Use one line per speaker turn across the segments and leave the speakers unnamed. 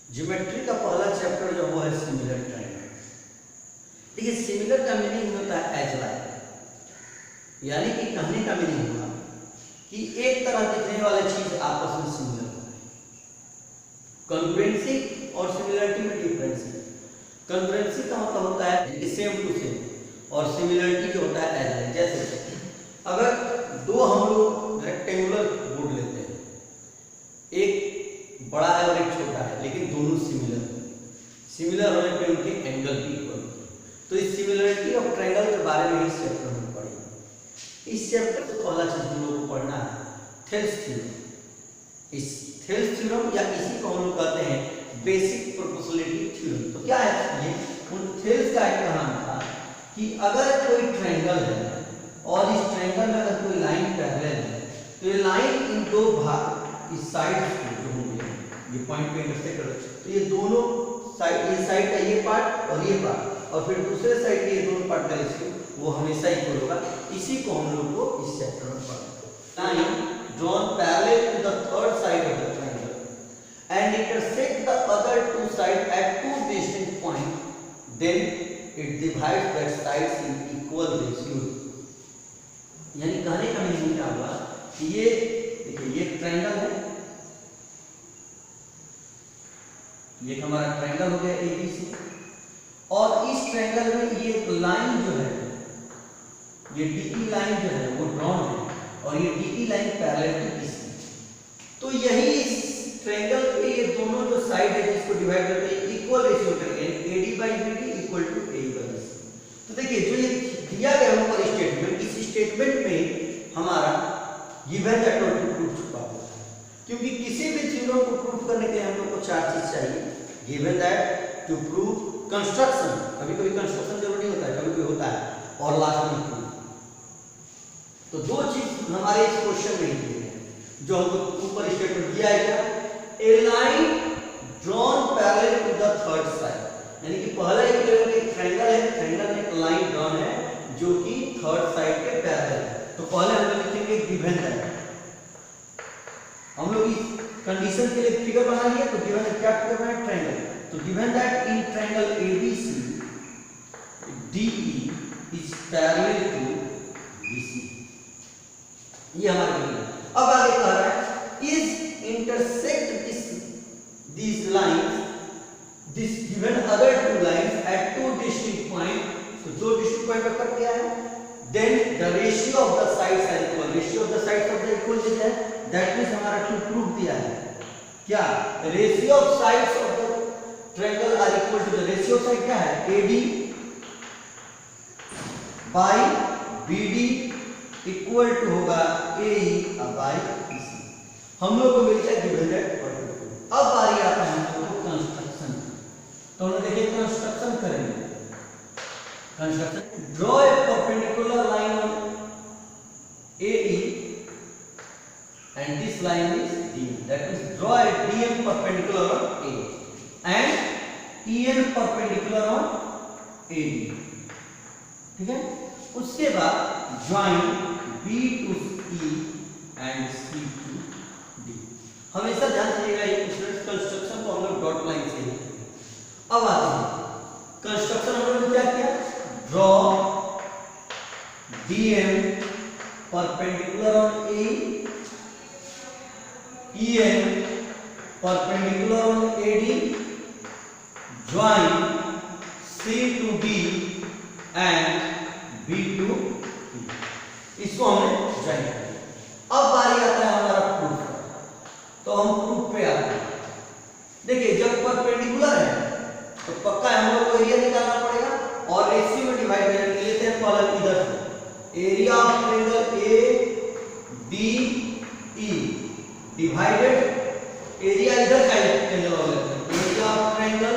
Geometry का पहला chapter जो वो है सिमिलर ट्रायंगल। देखिए सिमिलर का मीनिंग होता है एज लाइक, यानी कि कहने का मीनिंग हुआ कि एक तरह दिखने वाली चीज आपस में सिमिलर हो। कॉन्ग्रुएंसी और सिमिलरिटी में डिफरेंस है। कॉन्ग्रुएंसी का मतलब होता है सेम टू सेम और सिमिलरिटी जो होता है एज लाइक। जैसे अगर दो हम लोग रेक्टेंगुलर बोर्ड लेते हैं, एक बड़ा है और एक छोटा है, लेकिन दोनों सिमिलर होने पे उनके एंगल भी इक्वल होते हैं, तो इस सिमिलरिटी ऑफ ट्रायंगल के बारे में इस चैप्टर में पढ़ेंगे। इस चैप्टर से पहला चीज हम लोग को पढ़ना है थेल्स थ्योरम। इस थेल्स थ्योरम या इसी को हम लोग कहते हैं बेसिक प्रोपोर्शनलिटी थ्योरम। तो क्या है ये? उन थेल्स का एक कहना था कि अगर कोई ट्रायंगल है और इस ट्रायंगल में अगर कोई लाइन पैरेलल है, तो ये लाइन इन दो भाग इस साइड जो होंगे, ये पॉइंट पे इंटरसेक्ट कर, तो ये दोनों साइड, ये साइड का ये पार्ट और ये पार्ट और फिर दूसरे साइड के ये दोनों पार्ट का रेशियो वो हमेशा इक्वल होगा। इसी को हम लोग को इस चैप्टर में पढ़ना है। Line drawn parallel to the third side of the triangle and intersect the other two sides at two distinct points, then it divides that sides in equal ratios। यानी कहने का मीनिंग क्या हुआ कि ये देखिए ये ट्रायंगल है, ये हमारा ट्रायंगल हो गया ABC, और इस ट्रायंगल में ये लाइन जो है, ये DE लाइन जो है वो ड्रॉन है और ये DE line parallel to BC। तो यही इस ट्रायंगल के ये दोनों जो साइड है जिसको डिवाइड करते हैं इक्वल रेशियो करके AD/BD इक्वल टू AE/BC। तो देखिए जो ये दिया गया ऊपर स्टेटमेंट, इस स्टेटमेंट में हमारा गिवन दैट और प्रूफ छुपा हुआ है, क्योंकि किसी भी थ्योरम को प्रूफ करने के लिए हम लोग को चार चीज चाहिए। Given that, to prove, construction, कभी कभी कंस्ट्रक्शन जरूरी होता है, कभी कभी होता है, और लास्ट में प्रूफ। तो दो चीज हमारे इस क्वेश्चन में दिए हैं जो हमको ऊपर स्टेटमेंट दिया है क्या? A line drawn parallel to the third side, यानी कि पहला एक ट्रायंगल है, ट्रायंगल में एक लाइन ड्रॉन है जो कि थर्ड साइड के पैरेलल है। तो पहले हम लोग लिखेंगे गिवन दैट। हम लोग इस कंडीशन के लिए फिगर बना लिया, तो गिवन क्या फिगर बना? ट्रायंगल। तो given that in triangle ABC DE is parallel to BC, ये हमारा गिवन। अब आगे कह रहा है is intersect these lines, this given other two lines at two distinct points, तो दो distinct point पर कट गया है, then the ratio of the sides are equal, ratio of the sides of the equal जो है that means हमारा to proof दिया है क्या? ratio of sides of the triangle are equal to the ratio of side क्या है? AD by BD equal to होगा AE by BC। हम लोग को मिल जाए गिवन दैट। अब बारी आता है हम लोग को कंस्ट्रक्शन। तो हम देखिए कंस्ट्रक्शन करेंगे। Construction, draw a perpendicular line on AE and this line is DM, that means draw a DM perpendicular on A and EN perpendicular on AD। ठीक है, उसके बाद join B to E and C to D। हमेशा ध्यान रखिएगा ये construction को हम लोग डॉट लाइन से लिखेंगे। अब आते हैं कंस्ट्रक्शन, हम लोगों ने क्या किया? Draw DM perpendicular on A, EN perpendicular on AD, join C to D and B to E। इसको हमने ज्वाइन कर दिया। अब बारी आता है हमारा प्रूफ का। तो हम प्रूफ पे आते हैं। देखिए जब परपेंडिकुलर है तो पक्का हम लोग को एरिया निकालना पड़ेगा और रेशियो में डिवाइड करने के लिए थे कॉलम इधर से area of triangle ADE divided area इधर का ट्रायंगल हो लेते हैं, एरिया ऑफ ट्रायंगल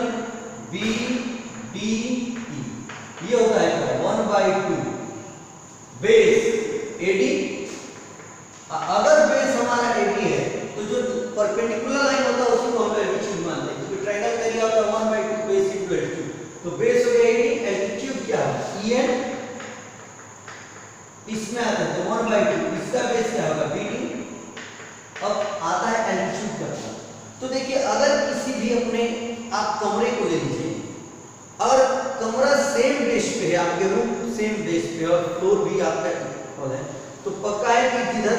BDE ये होता है 1/2 बेस AD। अगर बेस हमारा AD है तो जो परपेंडिकुलर लाइन होता है उसी को हम एल्टीट्यूड मानते हैं, क्योंकि ट्रायंगल का एरिया होता है 1/2 बेस इनटू एल्टीट्यूड। तो बेस हो गया AD, एल्टीट्यूड क्या है EN, इसमें आता है तो 1/2, इसका बेस क्या होगा BD। अब आता है एल्टीट्यूड का, तो देखिए अगर किसी भी अपने आप कमरे को ले लीजिए और कमरा सेम बेस पे है, आपके रूम सेम बेस पे और फ्लोर भी आपका इक्वल है, तो पक्का है कि जिधर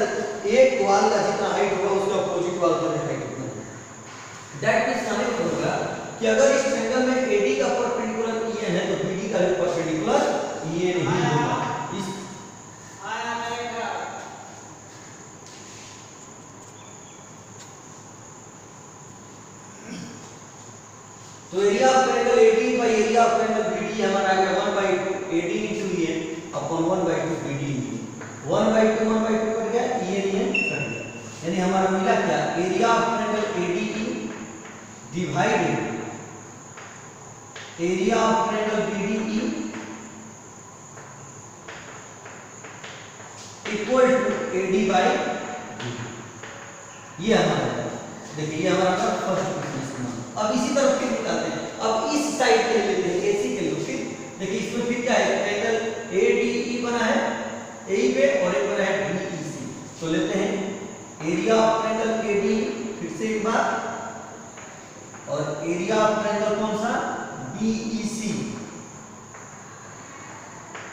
एक वॉल का जितना हाइट होगा उसका अपोजिट वॉल का हाइट कितना है। दैट मींस हमें होगा कि अगर इस ट्रायंगल में AD का परपेंडिकुलर EN है तो BD का भी परपेंडिकुलर EN ही होगा। इस तो area of triangle AD by area of triangle BD हमारा आ गया 1/2 AD into EN upon 1/2 BD into 1/2 cut गया, EN कट गया, यानी हमारा मिला क्या, area of triangle ADE divided area of triangle BDE equal to AD by BD। ये हमारा, देखिए ये हमारा फर्स्ट इक्वेशन। अब इसी तरफ फिर निकालते हैं, अब इस साइड के ले लेते हैं AC के लिए, फिर देखिए इसमें फिर क्या है, ट्रायंगल ADE बना है AE पे और एक बना है BEC, तो लेते हैं एरिया ऑफ ट्रायंगल ADE फिर से एक बार और एरिया ऑफ ट्रायंगल कौन सा BEC।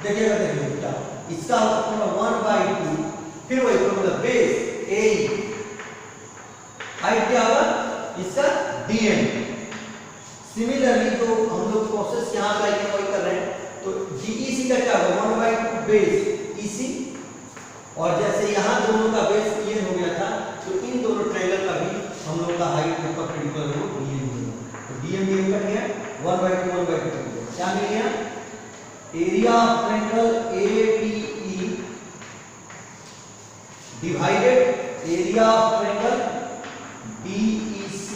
देखिएगा देखिए क्या इसका होगा 1/2 फिर वही फॉर्मूला बेस AE हाइट क्या होगा इसका DM। सिमिलरली तो हम लोग प्रोसेस यहां अप्लाई कर वही कर रहे हैं, तो DEC का क्या होगा 1/2 बेस EC, और जैसे यहां दोनों का बेस EN हो गया था तो इन दोनों ट्रायंगल का भी हम लोग का हाइट का परपेंडिकुलर हो DM होगा, तो DM कट गया 1/2 कट गया, क्या मिल गया area of triangle ADE divided area of triangle BEC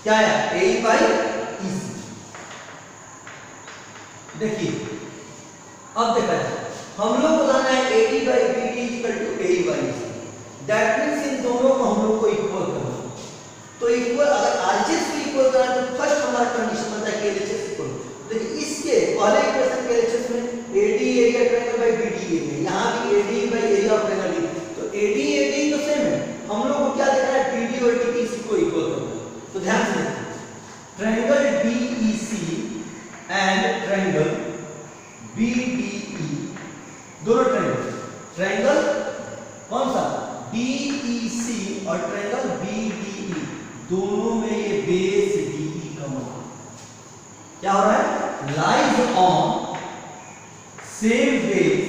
क्या है AE बाय EC। देखिए अब देखा जाए, हम लोग को लाना है AD by BD equal to AE by EC, that means इन दोनों को हम लोग को इक्वल करना, तो इक्वल अगर RHS को इक्वल करना तो फर्स्ट हमारा कंडीशन बनता है कि LHS इक्वल। देखिए इसके पहले इक्वेशन के LHS में AD area triangle by BD है, यहां भी AD by area of triangle, तो AD तो सेम है, हम लोग को क्या देखना है BD और DEC को इक्वल करना। तो ध्यान से triangle DEC and triangle BDE दोनों ट्रायंगल कौन सा DEC और ट्रायंगल BDE दोनों में ये बेस DE कॉमन क्या हो रहा है, lies on same base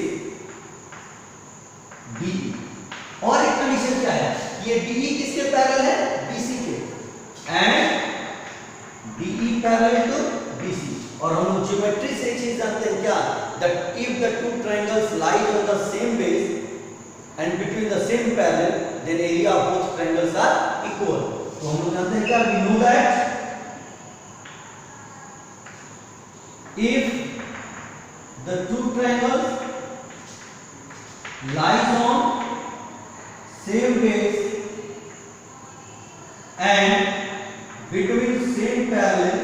DE। और एक कंडीशन क्या है, ये DE किसके पैरेलल है BC के, and DE parallel to BC। और हम लोग ज्योमेट्री से एक चीज जानते हैं क्या, that if the two triangles lie on the same base and between the same parallel then area of both triangles are equal। तो हम लोग जानते हैं क्या, we know that if the two triangles lies on same base and between same parallel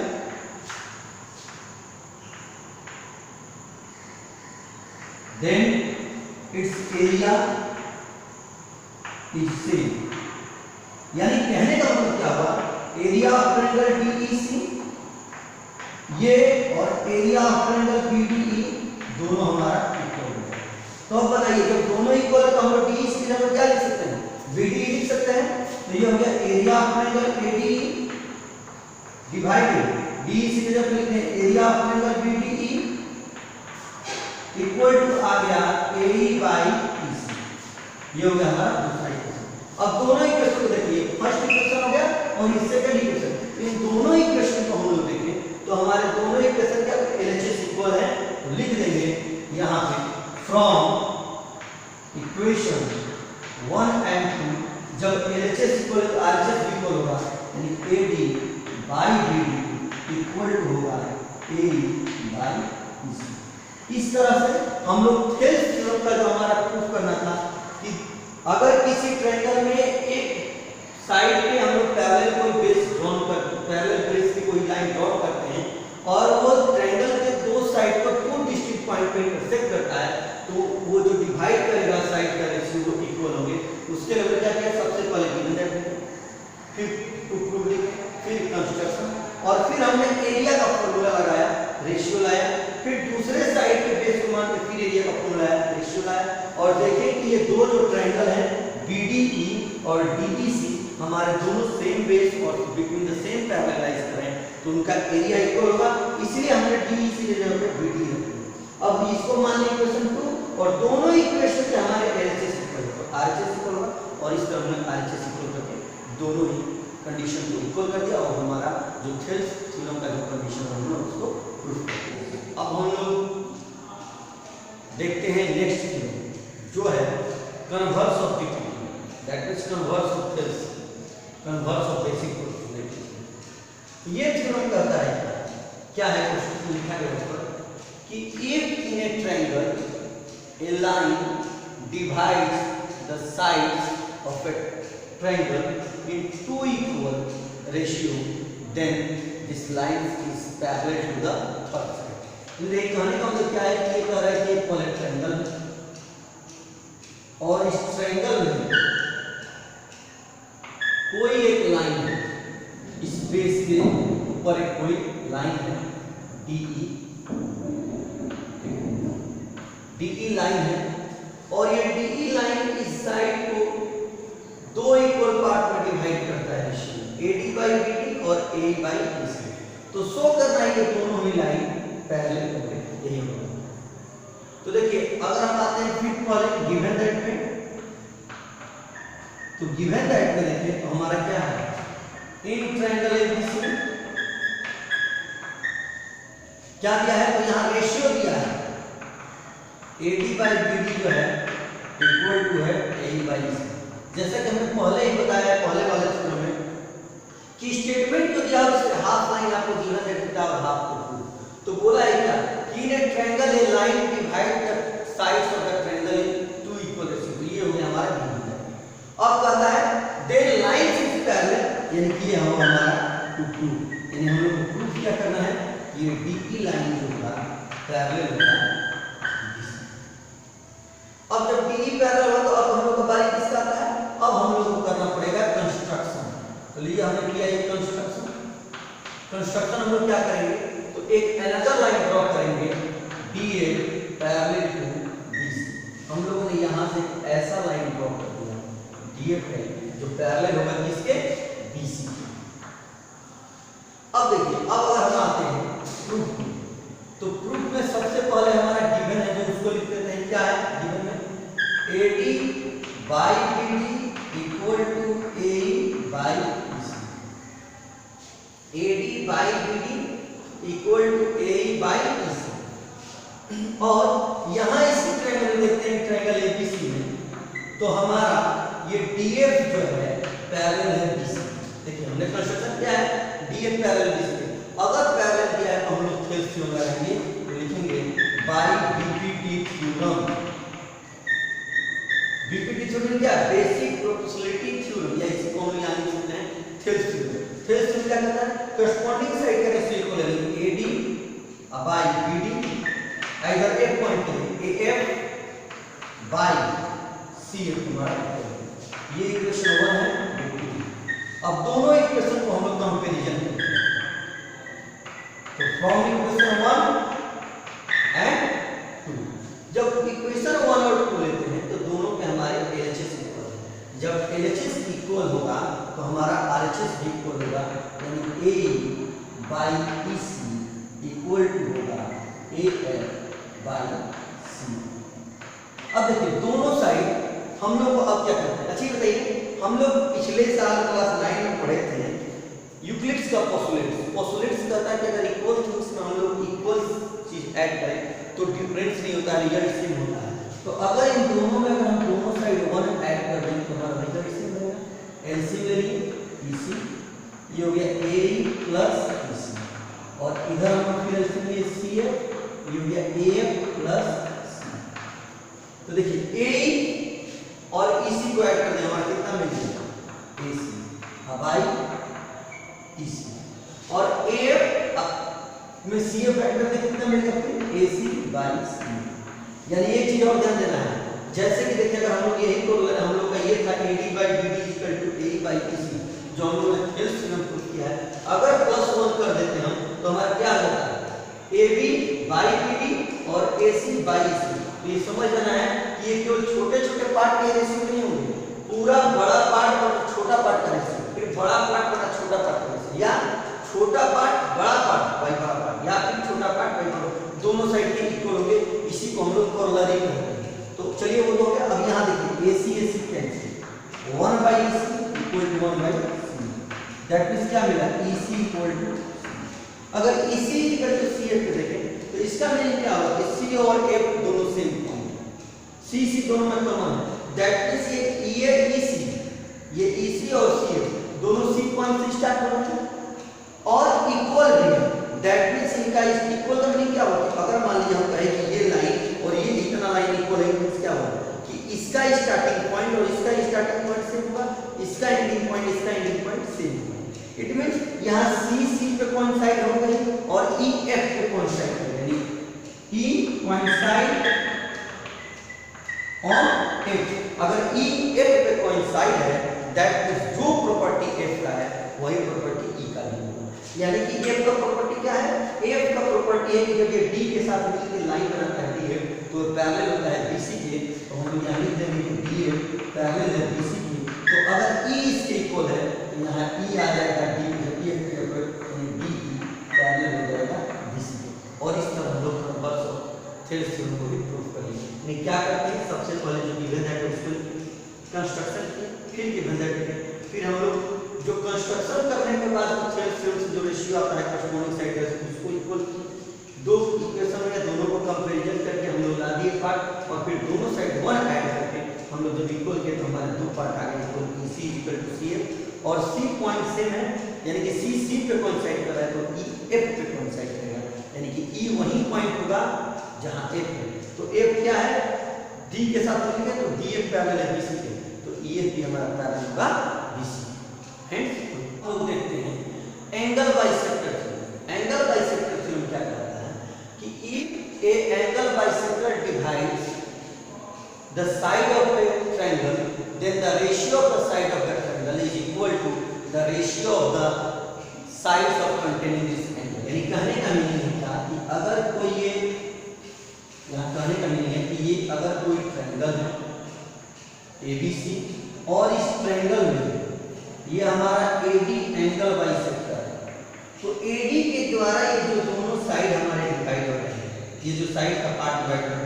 then its area is same। यानी कहने का मतलब क्या हुआ, एरिया ऑफ ट्रायंगल DEC ये और एरिया ऑफ ट्रायंगल BDE दोनों हमारा इक्वल है। तो अब बताइए जब दोनों इक्वल है तो हम लोग DEC की जगह क्या लिख सकते हैं, BDE लिख सकते हैं, तो ये हो गया area of triangle ADE divided DEC की जगह लिखते हैं area of triangle BDE equal to आ गया AE बाय EC। ये हो गया हमारा दूसरा इक्वेशन। अब दोनों इक्वेशन को देखिए, फर्स्ट इक्वेशन हो गया और ये सेकंड इक्वेशन, इन दोनों इक्वेशन को हम लोग देखें तो हमारे दोनों इक्वेशन क्या LHS इक्वल है, तो लिख देंगे यहां पे फ्रॉम इक्वेशन 1 एंड 2 जब LHS इक्वल है तो RHS भी इक्वल होगा, यानी AD by BD equal to होगा AE बाय EC। इस तरह से हम लोग थेल्स थ्योरम का जो हमारा प्रूफ करना था कि अगर किसी ट्रायंगल में एक साइड पे हम लोग पैरेलल कोई बेस ड्रॉ करते हैं, पैरेलल बेस की कोई लाइन ड्रॉ करते हैं और वो ट्रायंगल के दो साइड पर टू डिस्टिंक्ट पॉइंट पे इंटरसेक्ट करता है, तो वो जो डिवाइड करेगा साइड का रेशियो वो इक्वल होंगे। उसके लिए क्या किया, सबसे पहले गिवन दैट, फिर टू प्रूव लिखे, फिर कंस्ट्रक्शन, और फिर हमने एरिया का फॉर्मूला लगाया, रेशियो लाया, फिर दूसरे साइड के बेस को मान के फिर एरिया का फॉर्मूला लाया, रेशियो लाया, और देखें कि ये दो जो ट्रायंगल है BDE और DEC हमारे दोनों सेम बेस और between the same parallel lies करें तो उनका एरिया इक्वल होगा, इसलिए हमने DEC की जगह पे BDE रखा। अब इसको मान लें इक्वेशन 2 और दोनों इक्वेशन से हमारे LHS इक्वल होगा, RHS इक्वल होगा, और इस तरह हमने RHS इक्वल करके दोनों ही कंडीशन को इक्वल कर दिया और हमारा जो थेल्स थ्योरम का जो कंडीशन हमने उसको प्रूफ कर दिया। अब हम लोग देखते हैं नेक्स्ट थ्योरम जो है converse of DT, that means converse of Thales, converse of basic proportionality. ये थ्योरम कहता है क्या है, क्वेश्चन में लिखा गया ऊपर कि if in a triangle a line divides the sides of a triangle in two equal ratio then this line is parallel to the third side। ये कहने का मतलब क्या है कि ये कह रहा है कि एक पॉलिट ट्रायंगल और इस ट्रायंगल में कोई एक लाइन है, इस बेस के ऊपर एक कोई लाइन है DE लाइन है, और ये DE लाइन इस साइड को दो इक्वल पार्ट में डिवाइड करता है रेशियो AD by BD और AE by AC। तो शो करना है ये दोनों ही लाइन पैरेलल हो गए, यही होगा। तो देखिए अगर हम आते हैं फिफ्थ वाले गिवन दैट में, तो गिवन दैट में देखिए तो हमारा क्या है, इन ट्रायंगल ABC क्या दिया है, तो यहाँ रेशियो दिया है AD by BD जो है इक्वल टू है AE by AC। जैसे कि हमने पहले ही बताया पहले वाले चित्र में कि स्टेटमेंट जो दिया उससे हाफ लाइन आपको गिवन दैट था और हाफ को प्रूव, तो बोला है क्या कि in a triangle a line divide the sides of the triangle in two equal ratio, तो ये हो गया हमारा गिवन दैट। अब कहता है देयर लाइंस इज पैरेलल, यानी कि ये हमारा टू प्रूव, यानी हम लोग को प्रूफ क्या करना है कि ये DE लाइन जो होगा पैरेलल होगा। अब जब DE पैरेलल हो तो अब हम लोग का बारी किसका आता है, अब हम लोग को करना पड़ेगा कंस्ट्रक्शन। तो लिए हमने किया ये कंस्ट्रक्शन, कंस्ट्रक्शन हम लोग क्या करेंगे, तो एक अनदर लाइन ड्रॉ करेंगे DA पैरेलल टू BC। हम लोगों ने यहाँ से ऐसा लाइन ड्रॉ कर दिया DF है जो पैरेलल होगा किसके, BC। अब देखिए अब अगर हम आते हैं प्रूफ में, तो प्रूफ में सबसे पहले हमारा गिवन है जो उसको लिख देते हैं, क्या है गिवन में AD by BD equal to AE by BC, AD by BD equal to AE by BC। और यहाँ इसी ट्रायंगल देखते हैं ट्रायंगल ABC में, तो हमारा ये DF जो है पैरेलल है BC। देखिए हमने कंस्ट्रक्शन क्या है DF पैरेलल BC, अगर पैरेलल किया है तो हम लोग थेल्स थ्योरम लगाएंगे, तो लिखेंगे by BPT theorem. BPT theorem क्या है, बेसिक प्रोपोर्शनलिटी थ्योरम, या इसी को हम यानी लिखते हैं थेल्स थ्योरम। थेल्स थ्योरम क्या कहता है, कॉरस्पॉन्डिंग साइड का रेशियो इक्वल है AD by BD आइदर एक पॉइंट पे AF by CF हमारा, ये इक्वेशन 1 है। अब दोनों इक्वेशन को हम लोग कंपैरिजन करते हैं, तो फ्रॉम इक्वेशन 1 एंड 2, जब इक्वेशन 1 और 2 लेते हैं तो दोनों पे हमारे LHS इक्वल है। जब LHS इक्वल होगा तो हमारा RHS भी इक्वल होगा, यानी AE by EC equal to होगा AF by C। अब देखिए दोनों साइड हम लोग को अब क्या करते हैं, अच्छी बताइए, हम लोग पिछले साल क्लास 9 में पढ़े थे यूक्लिड्स का पोस्टुलेट्स। पोस्टुलेट्स कहता है कि अगर इक्वल थिंग्स में हम लोग इक्वल चीज ऐड करें तो डिफरेंस नहीं होता, रिजल्ट सेम होता है। तो अगर इन दोनों में अगर हम दोनों साइड 1 ऐड कर दें तो हमारा रिजल्ट सेम बनेगा। एलसीएम ले लिए EC, ये हो गया AE प्लस EC, और इधर हम फिर एलसीएम लिए CF, ये हो गया AF प्लस C। तो देखिए AE और EC को ऐड कर दें हमारा कितना मिल जाएगा, AC बाई EC, और AF में CF ऐड कर दें कितना मिल जाएगा, AC बाई C। यानी एक चीज और ध्यान देना है, जैसे कि देखिए अगर हम लोग यही को हम लोग का ये था AD by BD equal to AE by EC, जो हम लोगों ने थेल्स थ्योरम प्रूव किया है, अगर +1 कर देते हम तो हमारा क्या होता है, AB बाई BD और AC बाई EC। तो ये समझ जाना है कि ये केवल छोटे छोटे पार्ट के रेशियो नहीं होंगे, पूरा बड़ा पार्ट और छोटा पार्ट का रेशियो, फिर बड़ा पार्ट बड़ा छोटा पार्ट का रेशियो, या छोटा पार्ट बड़ा पार्ट बाई बड़ा पार्ट, या फिर छोटा पार्ट बाई बड़ा, दोनों साइड के इक्वल होंगे। इसी को हम लोग कोरोलरी कहते हैं। तो चलिए वो तो हो गया। अब यहाँ देखिए AC cancel, 1/EC = 1/C, that means क्या मिला, EC = अगर EC = CF पे देखें तो इसका मीनिंग क्या होगा कि C और F दोनों सेम पॉइंट, C दोनों में कॉमन है, दैट मींस ये EC, ये EC और CF दोनों C पॉइंट से स्टार्ट हो रहे हैं और इक्वल भी है, दैट मींस इनका इक्वल का मीनिंग क्या होगा, अगर मान लीजिए हम कहें कि ये लाइन और ये इतना लाइन इक्वल है, मींस क्या होगा कि इसका स्टार्टिंग पॉइंट और इसका स्टार्टिंग पॉइंट सेम होगा, इसका एंडिंग पॉइंट इसका एंडिंग पॉइंट सेम होगा। इट मींस यहाँ C पे कोइंसाइड हो गई और E F पे कोइंसाइड हो गई, यानी E कोइंसाइड ऑन F। अगर E F पे कोइंसाइड है, दैट मींस जो प्रॉपर्टी F का है वही प्रॉपर्टी E का भी होगा। यानी कि F का प्रॉपर्टी क्या है, F का प्रॉपर्टी है कि जब ये D के साथ मिलकर लाइन बनाता है DF, तो पैरेलल होता है BC के, तो हम यहाँ लिख देंगे कि DF पैरेलल है BC के। तो अगर E इसके इक्वल है तो यहाँ E आ जाएगा D, जब E के DE पैरेलल हो जाएगा BC के। और इस तरह हम लोग नंबर्स और थेल्स थ्योरम को भी प्रूव करेंगे। नहीं क्या करते हैं, सबसे पहले जो गिवन है उसको कंस्ट्रक्शन किए, फिर गिवन है, फिर हम लोग जो कंस्ट्रक्शन करने के बाद थेल्स थ्योरम से जो रेशियो आता है कॉरस्पॉन्डिंग साइड का उसको इक्वल किए, दो इक्वेशन में दोनों को कंपैरिजन करके हम लोग ला दिए पार्ट, और फिर दोनों साइड 1 ऐड करके हम लोग जब इक्वल किए तो हमारे दो पार्ट आ गए इक्वल, C = CF और C पॉइंट सेम है, यानी कि C पे कोइंसाइड कर रहा है तो E F पे कोइंसाइड करेगा, यानी कि E वही पॉइंट होगा जहां F है। तो F क्या है, D के साथ मिलेंगे तो DF पैरेलल है BC के, तो EF भी हमारा पैरेलल होगा BC। फ्रेंड्स अब देखते हैं angle bisector theorem. Angle bisector theorem क्या कहता है कि if a angle bisector divides the side of a triangle, then the ratio of the side of the triangle is equal to the ratio of the sides of containing this angle। यानी कहने का meaning है कि अगर कोई ये, यहाँ कहने का मीनिंग है कि ये अगर कोई ट्रायंगल है ABC और इस ट्रायंगल में ये हमारा AD एंगल बाइसेक्टर है, तो AD के द्वारा ये जो दोनों साइड हमारे डिवाइड हो रहे हैं, ये जो साइड का पार्ट डिवाइड है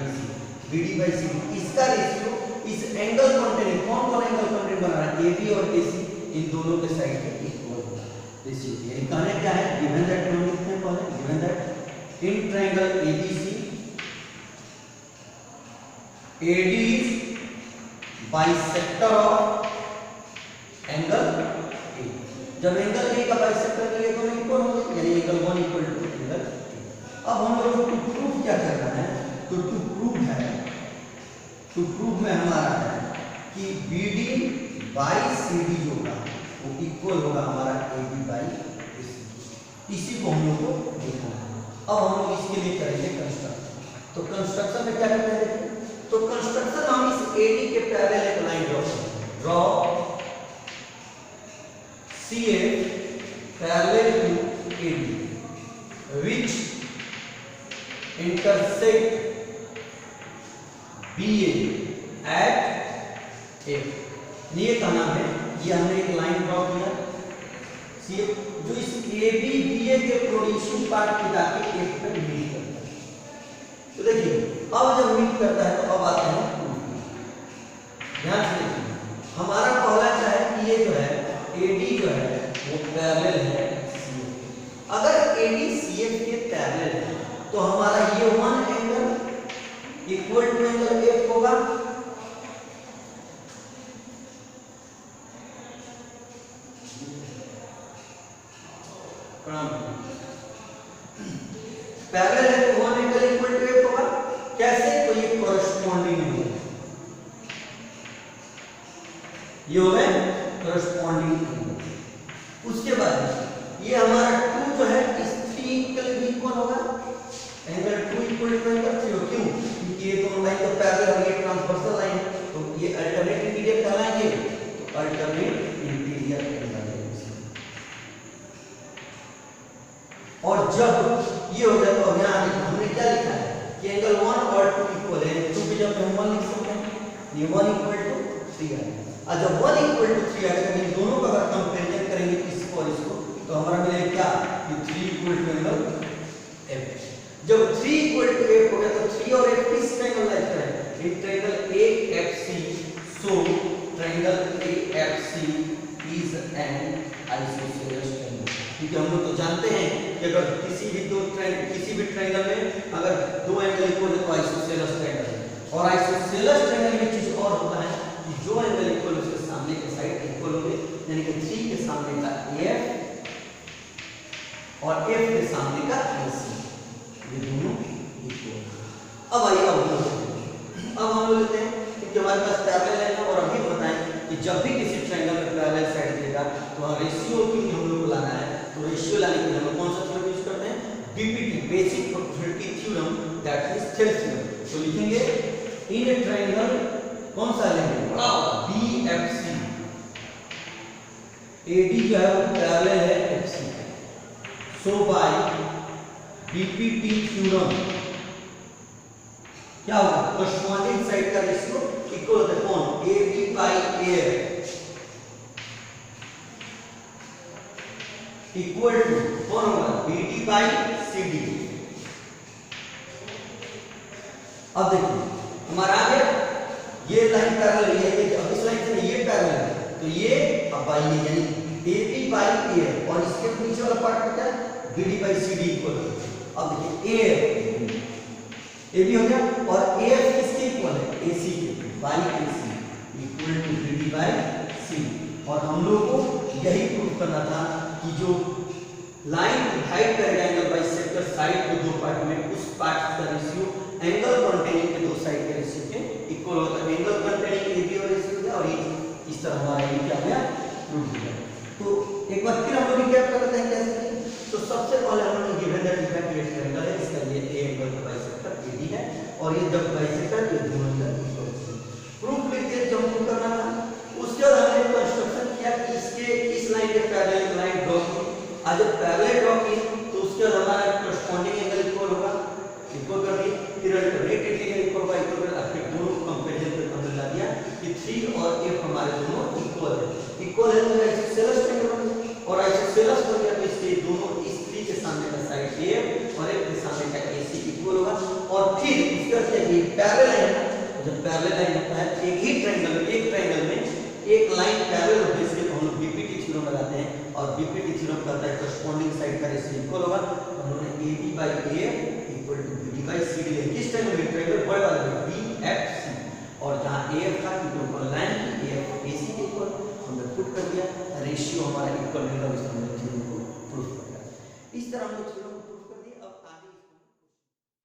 BD/CD, इसका रेशियो इस एंगल कॉन्टेनेंट, कौन एंगल कॉन्टेनेंट बना रहा है, AB और AC, इन दोनों के साइड के इक्वल होगा रेशियो। यानी कहने क्या है, गिवन दैट हम लिखते हैं पहले, given that in triangle ABC AD is bisector of angle A। जब एंगल A का बाइसेक्टर के लिए दोनों इक्वल होंगे, यानी एंगल 1 = एंगल A। अब हम लोग को प्रूफ क्या करना है, तो टू प्रूफ में हमारा है कि BD/CD जो होगा वो इक्वल होगा हमारा AB/AC। इसी को हम लोग को देखना है। अब हम लोग इसके लिए करेंगे कंस्ट्रक्शन। तो कंस्ट्रक्शन में क्या करते हैं, तो कंस्ट्रक्शन हम इस AD के पैरेलल एक लाइन ड्रॉ करेंगे। Draw CF parallel to AD which intersect BA at F। ये का नाम है, ये हमने एक लाइन ड्रॉ किया CF जो इस AB BA के प्रोड्यूसिंग पार्ट के जाके F पे मीट करता है। तो देखिए अब जब मीट करता है तो अब आते हैं ध्यान से देखिए, हमारा पहला क्या है कि ये जो है AD जो है वो पैरेलल है CF। अगर AD CF के पैरेलल है तो हमारा ये 1 angle equal to angle F होगा, पैरेलल है तो 1 एंगल इक्वल टू F होगा। कैसे, तो ये कॉरस्पॉन्डिंग होगा, ये हो गए कॉरस्पॉन्डिंग। उसके बाद ये हमारा 2 जो है इस 3 के लिए इक्वल होगा, एंगल 2 इक्वल टू एंगल 3 हो। क्यों, क्योंकि ये दोनों लाइन तो पैरेलल है, ये ट्रांसवर्सल लाइन है, तो ये अल्टरनेट इंटीरियर कहलाएंगे, तो अल्टरनेट इंटीरियर कहलाएंगे। ये 1 इक्वल टू 3 आएगा। और जब 1 इक्वल टू 3 आएगा तो इन दोनों का अगर कंपैरिजन करेंगे इसको और इसको तो हमारा मिलेगा क्या कि 3 इक्वल टू एंगल एफ। जब 3 इक्वल टू एफ हो गया तो 3 और एफ किस ट्रायंगल लाइक है? In triangle AFC। So triangle AFC is an isosceles triangle. क्योंकि हम लोग तो जानते हैं कि अगर किसी भी ट्रायंगल में अगर दो एंगल इक्वल है तो आइसोसेलेस ट्रायंगल है। और आइसोसेलेस ट्रायंगल में चीज और होता है कि जो एंगल इक्वल उसके सामने के साइड इक्वल होंगे, यानी कि 3 के सामने का AF और F के सामने का AC, ये दोनों इक्वल। अब आइए अब हम लोग लेते हैं कि हमारे पास पैरेलल लाइन है और अभी बताएं कि जब भी किसी ट्रायंगल में पैरेलल साइड देगा तो रेशियो की हम लोग को लाना है। तो रेशियो लाने के लिए हम कौन सा थ्योरम यूज करते हैं? BPT, basic proportionality theorem, that is Thales theorem. तो लिखेंगे इन ए ट्रायंगल कौन सा लेंगे? बड़ा BFC, AD जो है वो पैरेलल है FC। So by BPT theorem क्या होगा? कॉरस्पॉन्डिंग साइड का रेशियो इक्वल होता है कौन? AB by AF equal to कौन होगा? BD by CD। अब देखिए हमारा आ गया ये लाइन पैरेलल है, ये अब इस लाइन से ये पैरेलल है तो ये अब बाई ये यानी AB बाय AF और इसके नीचे वाला पार्ट क्या है? BD by CD equal. अब देखिए AF AB हो गया और AF किसके इक्वल है? AC के by AC equal to BD by CD। और हम लोग को यही प्रूफ करना था कि जो लाइन डिवाइड करेगा एंगल बाइसेक्टर साइड को दो पार्ट में, उस पार्ट का रेशियो एंगल कंटेनिंग के दो साइड के रेशियो के इक्वल होता है। एंगल कंटेनिंग AB और AC हो गया और ये इस तरह हमारा ये क्या हो गया? प्रूफ हो गया। तो एक बार फिर हम लोग रिकैप कर लेते हैं कैसे। तो सबसे पहले हम लोग गिवन दैट ये ट्रायंगल है, इसका ये A एंगल का बाइसेक्टर AD है और ये जब बाइसेक्टर ये दोनों एंगल इक्वल है। प्रूफ लिख के जब प्रूफ करना था उसके बाद हमने कंस्ट्रक्शन किया कि इसके इस लाइन के पैरेलल लाइन ड्रॉ की। आज जब पैरेलल ड्रॉ की तो उसके बाद हमारा कॉरस्पॉन्डिंग एंगल इक्वल होगा, इक्वल कर दिए। फिर अल्टरनेट एंगल इक्वल होगा, इक्वल कर फिर दोनों कंपैरिजन पे हमने ला दिया कि 3 और F हमारे दोनों इक्वल है। इक्वल है तो आइसोसेलेस ट्रायंगल और आइसोसेलेस हो गया तो इसके दोनों इस 3 के सामने का साइड AF और F के सामने का AC इक्वल होगा। और फिर इसका क्या ये पैरेलल है। जब पैरेलल लाइन होता है एक ही ट्रायंगल में, एक ट्रायंगल में एक लाइन पैरेलल होती है, इसलिए हम लोग BPT थ्योरम लगाते हैं और BPT थ्योरम कहता है कॉरस्पॉन्डिंग साइड का रेशियो इक्वल होगा। हम लोगों ने AB by AF equal to BD by CD लिया। किस ट्रायंगल में? ट्रायंगल बड़े वाले में BFC और जहां AF था क्योंकि लाइन AF AC के इक्वल हमने पुट कर दिया, रेशियो हमारा इक्वल मिला, उसका हमने थ्योरम को प्रूफ कर दिया। इस तरह हम लोग